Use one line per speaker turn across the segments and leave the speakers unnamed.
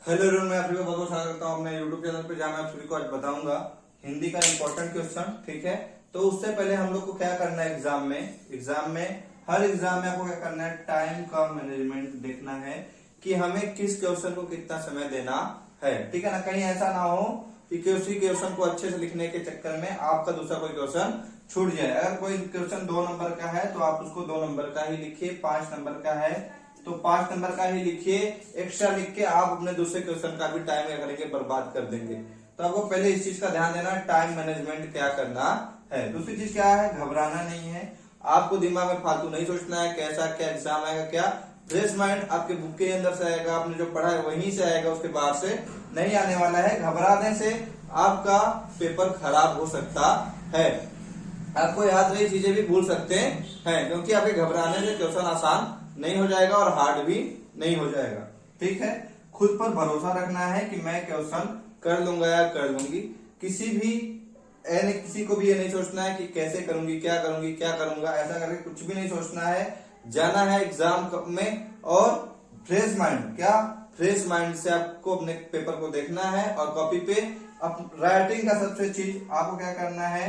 Hello everyone, मैं आप सभी को बहुत बहुत स्वागत करता हूँ अपने यूट्यूब चैनल पे, जहाँ मैं आप सभी को आज बताऊंगा हिंदी का इंपॉर्टेंट क्वेश्चन। ठीक है, तो उससे पहले हम लोग को क्या करना है, एग्जाम में हर एग्जाम में आपको क्या करना है, टाइम का मैनेजमेंट देखना है कि हमें किस क्वेश्चन को कितना समय देना है। ठीक है ना, कहीं ऐसा ना हो कि किसी क्वेश्चन को अच्छे से लिखने के चक्कर में आपका दूसरा कोई क्वेश्चन छूट जाए। अगर कोई क्वेश्चन 2 नंबर का है तो आप उसको 2 नंबर का ही लिखिए, 5 नंबर का है तो 5 नंबर का ही लिखिए, एक्स्ट्रा लिख के आप अपने दूसरे क्वेश्चन का भी टाइम क्या करेंगे, बर्बाद कर देंगे। तो आपको पहले इस चीज का ध्यान देना है, टाइम मैनेजमेंट क्या करना है। दूसरी चीज क्या है, घबराना नहीं है, आपको दिमाग में फालतू नहीं सोचना है कैसा क्या एग्जाम आएगा। क्या फ्रेश माइंड आपके बुक के अंदर से आएगा, आपने जो पढ़ा है वहीं से आएगा, उसके बाहर से नहीं आने वाला है। घबराने से आपका पेपर खराब हो सकता है, आपको याद रही चीजें भी भूल सकते हैं, क्योंकि आपके घबराने से क्वेश्चन आसान नहीं हो जाएगा और हार्ड भी नहीं हो जाएगा। ठीक है, खुद पर भरोसा रखना है कि मैं क्वेश्चन कर लूंगा या कर लूंगी। किसी को भी ये नहीं सोचना है कि कैसे करूंगी क्या करूंगा, ऐसा करके कुछ भी नहीं सोचना है। जाना है एग्जाम में और फ्रेश माइंड से आपको अपने पेपर को देखना है और कॉपी पे राइटिंग का सबसे चीज आपको क्या करना है,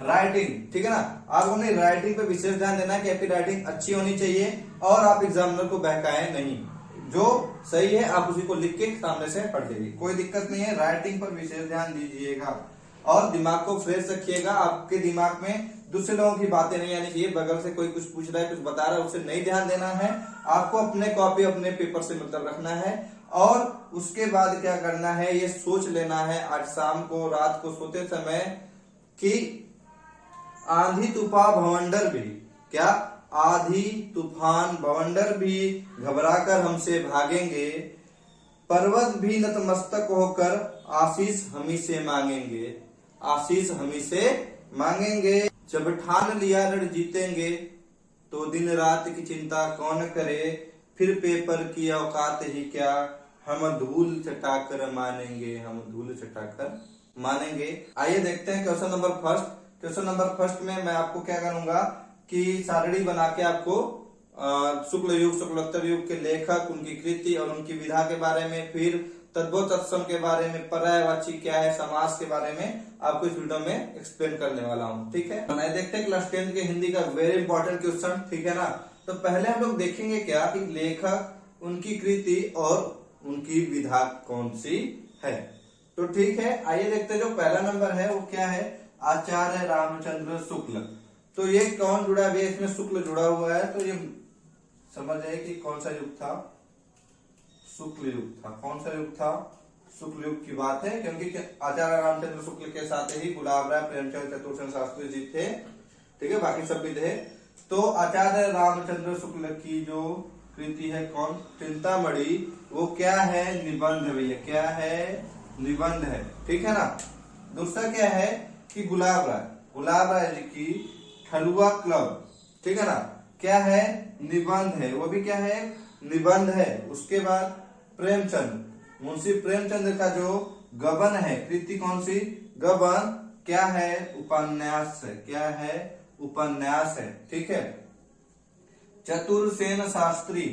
राइटिंग। ठीक है ना, आपको अपनी राइटिंग पे विशेष ध्यान देना है कि आपकी राइटिंग अच्छी होनी चाहिए और आप एग्जामिनर को बहकाएं नहीं। जो सही है आप उसी को लिख के सामने से पढ़ लीजिए, कोई दिक्कत नहीं है। राइटिंग पर विशेष ध्यान दीजिएगा और दिमाग को फ्रेश रखिएगा। आपके दिमाग में दूसरे लोगों की बातें नहीं आनी चाहिए, बगल से कोई कुछ पूछ रहा है, कुछ बता रहा है, उससे नहीं ध्यान देना है। आपको अपने कॉपी अपने पेपर से मतलब रखना है और उसके बाद क्या करना है, ये सोच लेना है आज शाम को रात को सोते समय कि आंधी तूफान भवंडर भी, क्या आंधी तूफान भवंडर भी घबराकर हमसे भागेंगे, पर्वत भी नतमस्तक होकर आशीष हमी से मांगेंगे, आशीष हमी से मांगेंगे। जब ठान लिया रण जीतेंगे तो दिन रात की चिंता कौन करे, फिर पेपर की औकात ही क्या, हम धूल चटाकर मानेंगे, हम धूल चटाकर मानेंगे। आइए देखते हैं question number first. Question number first में मैं आपको क्या करूंगा कि सारणी बना के आपको शुक्ल युग शुक्लोत्तर युग के लेखक, उनकी कृति और उनकी विधा के बारे में, फिर तद्भव तत्सम के बारे में, पर्यायवाची क्या है, समास के बारे में आपको इस वीडियो में एक्सप्लेन करने वाला हूँ। ठीक है, मैं देखते हैं क्लास 10 के हिंदी का वेरी इंपॉर्टेंट क्वेश्चन। ठीक है ना, तो पहले हम लोग देखेंगे क्या कि लेखक, उनकी कृति और उनकी विधा कौन सी है। तो ठीक है, आइए देखते हैं। जो पहला नंबर है वो क्या है, आचार्य रामचंद्र शुक्ल। तो ये कौन जुड़ा है, इसमें शुक्ल जुड़ा हुआ है, तो ये समझ जाए कि कौन सा युग था, शुक्ल युग था। कौन सा युग था, शुक्ल युग की बात है, क्योंकि आचार्य रामचंद्र शुक्ल के साथ ही गुलाब राय, प्रेमचंद, चतुर्सेन शास्त्री जी थे। ठीक है, बाकी सब भी थे। तो आचार्य रामचंद्र शुक्ल की जो कृति है कौन, चिंतामणि, वो क्या है, निबंध। भैया क्या है, निबंध है। ठीक है ना, दूसरा क्या है कि गुलाब राय जी की ठलुआ क्लब। ठीक है ना, क्या है, निबंध है, वो भी क्या है, निबंध है। उसके बाद प्रेमचंद, मुंशी प्रेमचंद का जो गबन है, कृति कौन सी, गबन, क्या है, उपन्यास है। क्या है, उपन्यास है। ठीक है, चतुर्सेन शास्त्री,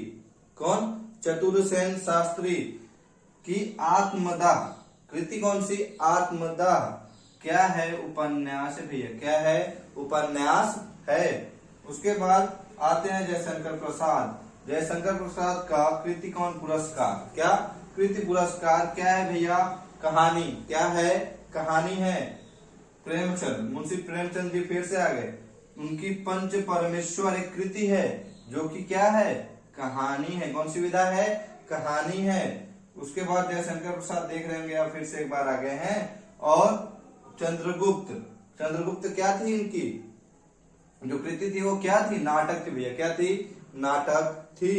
कौन, चतुर्सेन शास्त्री की आत्मदाह, कृति कौन सी, आत्मदाह, क्या है, उपन्यास है। भैया क्या है, उपन्यास है। उसके बाद आते हैं जयशंकर प्रसाद। जयशंकर प्रसाद का कृति कौन, पुरस्कार। क्या कृति, पुरस्कार। क्या है भैया, कहानी। क्या है, कहानी है। प्रेमचंद, मुंशी प्रेमचंद जी फिर से आ गए, उनकी पंच परमेश्वर एक कृति है जो कि क्या है, कहानी है। कौन सी विधा है, कहानी है। उसके बाद जयशंकर प्रसाद देख रहे होंगे आप, फिर से एक बार आ गए हैं। और चंद्रगुप्त, चंद्रगुप्त क्या थी, इनकी जो कृति थी वो क्या थी, नाटक थी। भैया क्या थी, नाटक थी।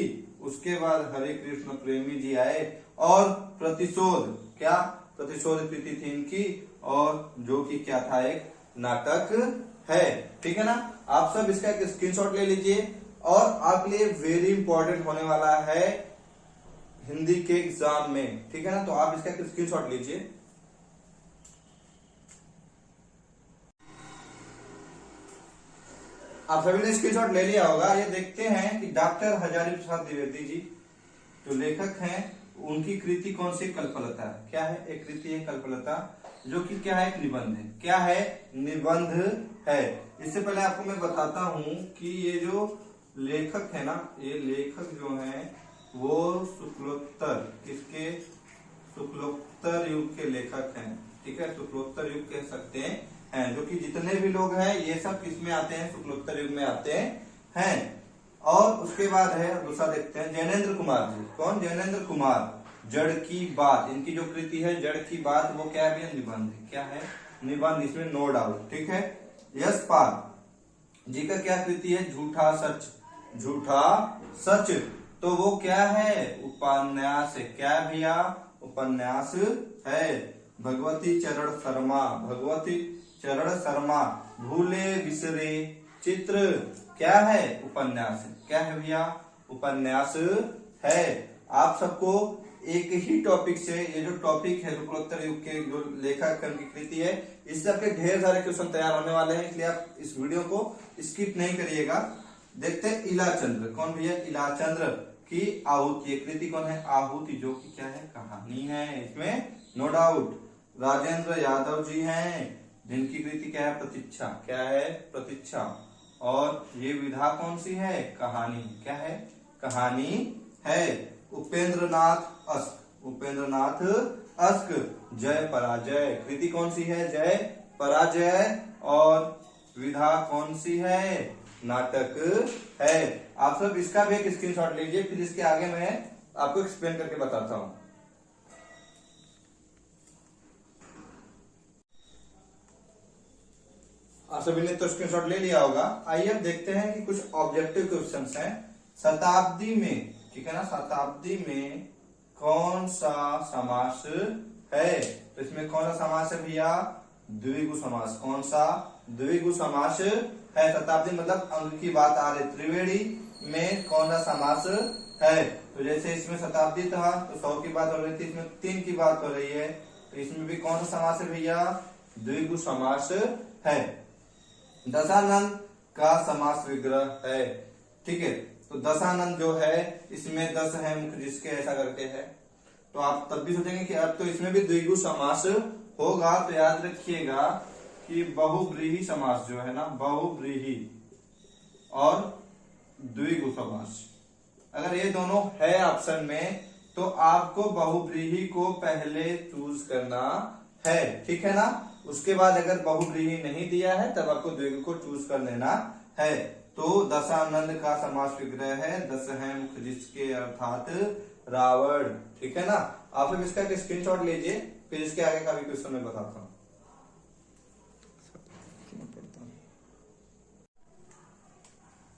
उसके बाद हरे कृष्ण प्रेमी जी आए और प्रतिशोध, क्या, प्रतिशोध कृति थी इनकी, और जो कि क्या था, एक नाटक है। ठीक है ना, आप सब इसका एक स्क्रीनशॉट ले लीजिए और आपके लिए वेरी इंपॉर्टेंट होने वाला है हिंदी के एग्जाम में। ठीक है ना, तो आप इसका एक स्क्रीनशॉट लीजिए। आप सभी ने स्क्रीनशॉट ले लिया होगा। ये देखते हैं कि डॉक्टर हजारी प्रसाद द्विवेदी जी जो लेखक हैं उनकी कृति कौन सी? कल्पलता। क्या है? एक कृति है कल्पलता, जो कि क्या है? एक निबंध है। क्या है? निबंध है। इससे पहले आपको मैं बताता हूं कि ये जो लेखक है ना, ये लेखक जो है वो शुक्लोत्तर, किसके? शुक्लोत्तर युग के लेखक हैं। ठीक है, शुक्लोत्तर युग कह सकते हैं, जो कि जितने भी लोग हैं ये सब किस में आते हैं? शुक्लोत्तर युग में आते हैं। और उसके बाद है दूसरा, देखते हैं जैनेन्द्र कुमार जी। कौन? जैनेन्द्र कुमार। जड़ की बात, इनकी जो कृति है जड़ की बात, वो क्या है? निबंध है। क्या है? निबंध, इसमें नो डाउट। ठीक है। यशपाल जी का क्या कृति है? झूठा सच। झूठा सच, तो वो क्या है? उपन्यास है। क्या है भैया? उपन्यास है। भगवती चरण शर्मा, भगवती चरण शर्मा, भूले बिसरे चित्र, क्या है? उपन्यास है। क्या है भैया? उपन्यास है। आप सबको एक ही टॉपिक से, ये जो टॉपिक है शुक्लोत्तर युग के जो लेखक की कृति है, इससे आपके ढेर सारे क्वेश्चन तैयार होने वाले हैं, इसलिए आप इस वीडियो को स्किप नहीं करिएगा। देखते हैं इलाचंद्र। कौन भैया? इलाचंद्र की आहुति। ये कृति कौन है? आहुति, जो कि क्या है? कहानी है, इसमें नो डाउट। राजेंद्र यादव जी हैं, जिनकी कृति क्या है? प्रतीक्षा। क्या है? प्रतीक्षा। और ये विधा कौन सी है? कहानी। क्या है? कहानी है। उपेंद्रनाथ अस्क, उपेंद्रनाथ अस्क, जय पराजय। कृति कौन सी है? जय पराजय। और विधा कौन सी है? नाटक है। आप सब इसका भी एक स्क्रीनशॉट लीजिए, फिर इसके आगे मैं आपको एक्सप्लेन करके बताता हूं। आप सभी ने तो स्क्रीनशॉट ले लिया होगा। आइए अब देखते हैं कि कुछ ऑब्जेक्टिव क्वेश्चंस हैं। शताब्दी में, ठीक है ना, शताब्दी में कौन सा समास है? तो इसमें कौन सा समास है भैया? द्विगु समास। कौन सा? द्विगु समास है। शताब्दी मतलब अंक की बात आ रही। त्रिवेणी में कौन सा समास है? तो जैसे इसमें शताब्दी था तो 100 की बात हो रही थी, इसमें 3 की बात हो रही है, तो इसमें भी कौन सा समास है भैया? द्विगु समास है। दशानंद का समास विग्रह है। ठीक है, तो दशानंद जो है इसमें 10 है मुख जिसके, ऐसा करके है। तो आप तब भी सोचेंगे कि अब तो इसमें भी द्विगु समास होगा, तो याद रखिएगा कि बहुव्रीहि समास जो है ना, बहुव्रीहि और द्विगु समास, अगर ये दोनों है ऑप्शन में तो आपको बहुव्रीहि को पहले चूज करना है। ठीक है ना। उसके बाद अगर बहुव्रीहि नहीं दिया है तब आपको द्विगु को चूज कर लेना है। तो दशानंद का समास विग्रह है। 10 है मुख जिसके, अर्थात रावण। ठीक है ना। आप लोग इसका एक स्क्रीनशॉट लीजिए, फिर इसके आगे का भी क्वेश्चन मैं बताता हूं।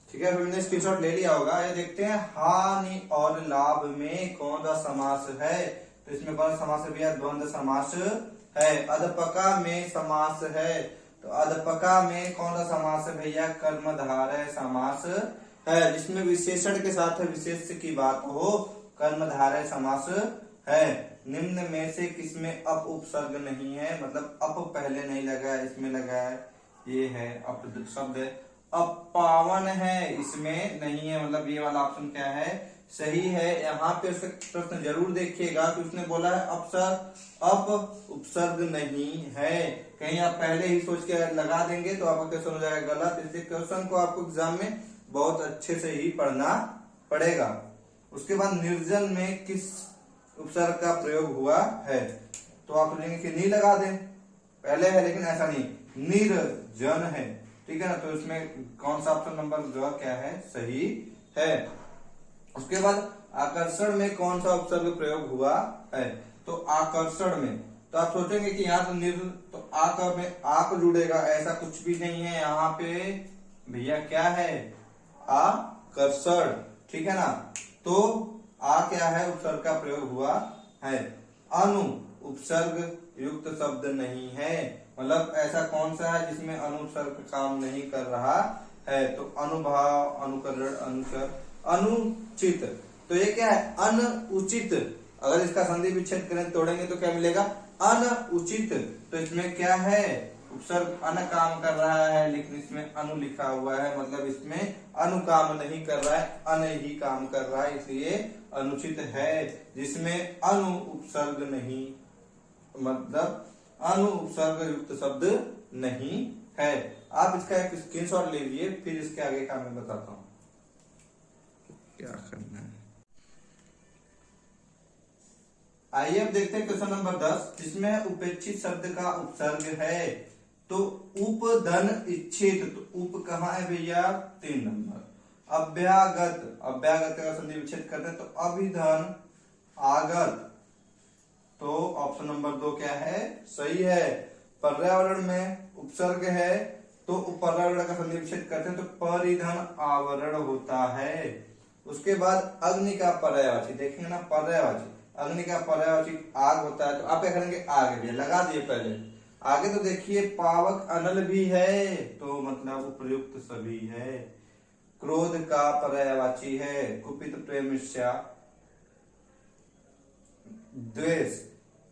ठीक है, हमने स्क्रीनशॉट ले लिया होगा। ये देखते हैं हानि और लाभ में कौन सा समास है? तो इसमें कौन सा समास है भैया? द्वंद्व समास है। अधपका में समास है, तो अधपका में कौन सा समास है भैया? कर्मधारय समास है, जिसमें विशेषण के साथ विशेष की बात हो, कर्मधारय समास है। निम्न में से किसमें अप उपसर्ग नहीं है? मतलब अप पहले नहीं लगा है, इसमें लगा है, ये है अप शब्द है। अपावन है, इसमें नहीं है, मतलब ये वाला ऑप्शन क्या है? सही है। यहाँ पे उसका प्रश्न जरूर देखिएगा कि उसने बोला है अप उपसर्ग नहीं है। कहीं आप पहले ही सोच के लगा देंगे तो आपका क्वेश्चन हो जाएगा गलत। इसलिए क्वेश्चन को आपको एग्जाम में बहुत अच्छे से ही पढ़ना पड़ेगा। उसके बाद निर्जन में किस उपसर्ग का प्रयोग हुआ है? तो आप सोचेंगे कि नी लगा दें, पहले है, लेकिन ऐसा नहीं, निर्जन है। ठीक है ना। तो इसमें कौन सा ऑप्शन नंबर जो क्या है? सही है। उसके बाद आकर्षण में कौन सा उपसर्ग प्रयोग हुआ है? तो आकर्षण में, तो आप सोचेंगे कि यहाँ तो तो आकर में आक जुड़ेगा, ऐसा कुछ भी नहीं है। यहाँ पे भैया क्या है? आकर्षण। ठीक है ना। तो आ क्या है? उपसर्ग का प्रयोग हुआ है। अनु उपसर्ग युक्त शब्द नहीं है, मतलब ऐसा कौन सा है जिसमें अनुसर्ग काम नहीं कर रहा है? तो अनुभाव, अनुकरण, अनुचर, अनुचित। तो ये क्या है? अनुचित। अगर इसका संधि विच्छेद करें, तोड़ेंगे तो क्या मिलेगा? अनुचित। तो इसमें क्या है? उपसर्ग अन काम कर रहा है, लेकिन इसमें अनु लिखा हुआ है, मतलब इसमें अनु काम नहीं कर रहा है, अन ही काम कर रहा है, इसलिए अनुचित है। जिसमें अनु उपसर्ग नहीं, मतलब अनु उपसर्ग युक्त शब्द नहीं है। आप इसका एक स्क्रीनशॉट ले लीजिए, फिर इसके आगे का मैं बताता हूं क्या करना है। आइए अब देखते हैं क्वेश्चन नंबर 10, जिसमें उपेक्षित शब्द का उपसर्ग है। तो उप धन इच्छित, तो उप कहाँ है भैया? 3 नंबर। अभ्यागत, अभ्यागत का संधि विच्छेद करते हैं तो अभिधन आगत, तो ऑप्शन नंबर 2 क्या है? सही है। पर्यावरण में उपसर्ग है तो पर्यावरण का संधि विच्छेद करते हैं तो परिधन आवरण होता है। उसके बाद अग्नि का पर्यायवाची देखेंगे ना, पर्यायवाची अग्नि का पर्यायवाची आग होता है, तो आप क्या करेंगे? आगे भी लगा दिए पहले। आगे तो देखिए पावक अनल भी है, तो मतलब उपयुक्त सभी है। क्रोध का पर्यायवाची है कुपित प्रेमिष्या द्वेष,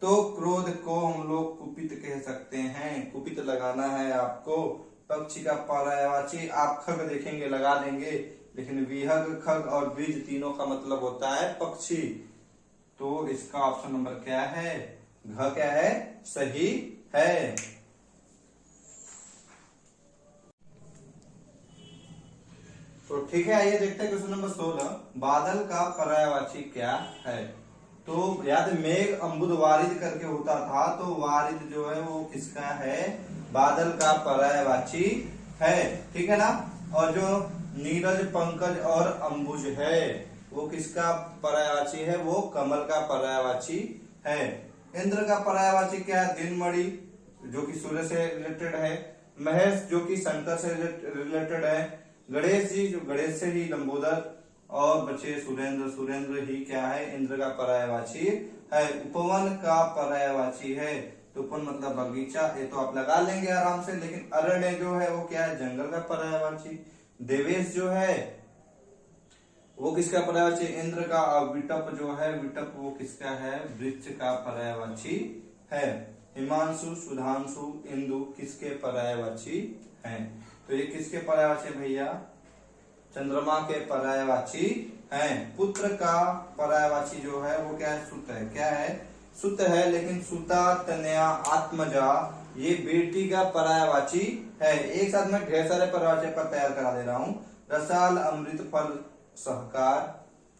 तो क्रोध को हम लोग कुपित कह सकते हैं, कुपित लगाना है आपको। पक्षी का पर्यायवाची आप खग देखेंगे लगा देंगे, लेकिन विहग, खग और बीज तीनों का मतलब होता है पक्षी, तो इसका ऑप्शन नंबर क्या है? घ क्या है? सही है। तो ठीक है, आइए देखते हैं क्वेश्चन नंबर 16, बादल का पर्यायवाची क्या है? तो याद मेघ अम्बुद वारिद करके होता था, तो वारिद जो है वो किसका है? बादल का पर्यायवाची है, ठीक है ना। और जो नीरज, पंकज और अंबुज है वो किसका पर्यायवाची है? वो कमल का पर्यायवाची है। इंद्र का पर्यायवाची क्या है? दिनमणि, जो कि सूर्य से रिलेटेड है। महेश जो कि शंकर से रिलेटेड है। गणेश जी जो गणेश से ही लंबोदर, और बचे सुरेंद्र, सुरेंद्र ही क्या है? इंद्र का पर्यायवाची है। उपवन का पर्यायवाची है, तो उपवन मतलब बगीचा, ये तो आप लगा लेंगे आराम से। लेकिन अरण्य जो है वो क्या है? जंगल का पर्यायवाची। देवेश जो है वो किसका पर्यायवाची? इंद्र का। और विटप जो है, विटप वो किसका है? वृक्ष का पर्यायवाची है। हिमांशु, सुधांशु, इंदु किसके पर्यायवाची हैं? तो ये किसके पर्यायवाची भैया? चंद्रमा के पर्यायवाची हैं। पुत्र का पर्यायवाची जो है वो क्या है? सुत है। क्या है? सुत है, लेकिन सुता, तनया, आत्मजा ये बेटी का पर्यायवाची है। एक साथ में ढेर सारे पर्यायवाची पर तैयार करा दे रहा हूं। रसाल, अमृत, फल, सहकार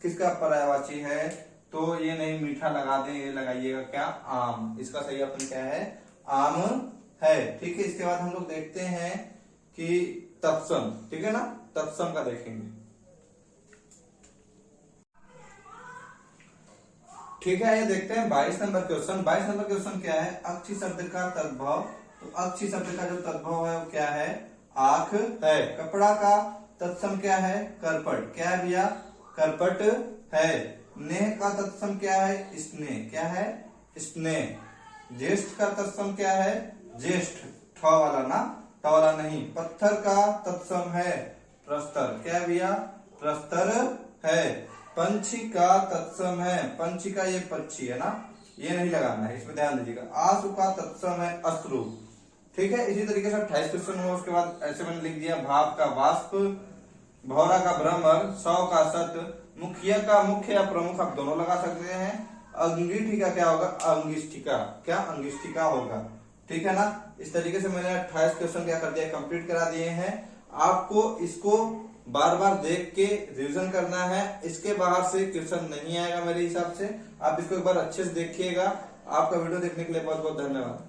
किसका पर्यायवाची है? तो ये नहीं मीठा लगा दें, ये लगाइएगा क्या? आम। इसका सही ऑप्शन क्या है? आम है। ठीक है, इसके बाद हम लोग देखते हैं कि तत्सम, ठीक है ना, तत्सम का देखेंगे। ठीक है, ये देखते हैं 22 नंबर क्वेश्चन। 22 नंबर क्वेश्चन क्या है? अक्षी शब्द का तद्भव, तो अक्षी शब्द का जो तद्भव है वो क्या है? आंख है। कपड़ा का तत्सम क्या है? करपट। क्या है भैया? करपट है। नेह का तत्सम क्या है? स्नेह। क्या है? स्नेह। ज्येष्ठ का तत्सम क्या है? ज्येष्ठ, ठ वाला ना, ट वाला नहीं। पत्थर का तत्सम है प्रस्तर। क्या भैया? प्रस्तर है। पंछी का तत्सम है, पंछी का ये पक्षी है ना, ये नहीं लगाना है, इसमें ध्यान दीजिएगा। आंसू का तत्सम है अश्रु। ठीक है, इसी तरीके से 28 क्वेश्चन हुआ। उसके बाद ऐसे मैंने लिख दिया भाव का वाष्प, भौरा का भ्रमर, सौ का सत, मुखिया का मुख्य या प्रमुख आप दोनों लगा सकते हैं। अंगीठी का क्या होगा? अंगिष्ठिका। क्या? अंगिष्ठिका होगा। ठीक है ना। इस तरीके से मैंने 28 क्वेश्चन क्या कर दिया? कंप्लीट करा दिए हैं। आपको इसको बार बार देख के रिवीजन करना है, इसके बाहर से क्वेश्चन नहीं आएगा मेरे हिसाब से। आप इसको एक बार अच्छे से देखिएगा। आपका वीडियो देखने के लिए बहुत बहुत धन्यवाद।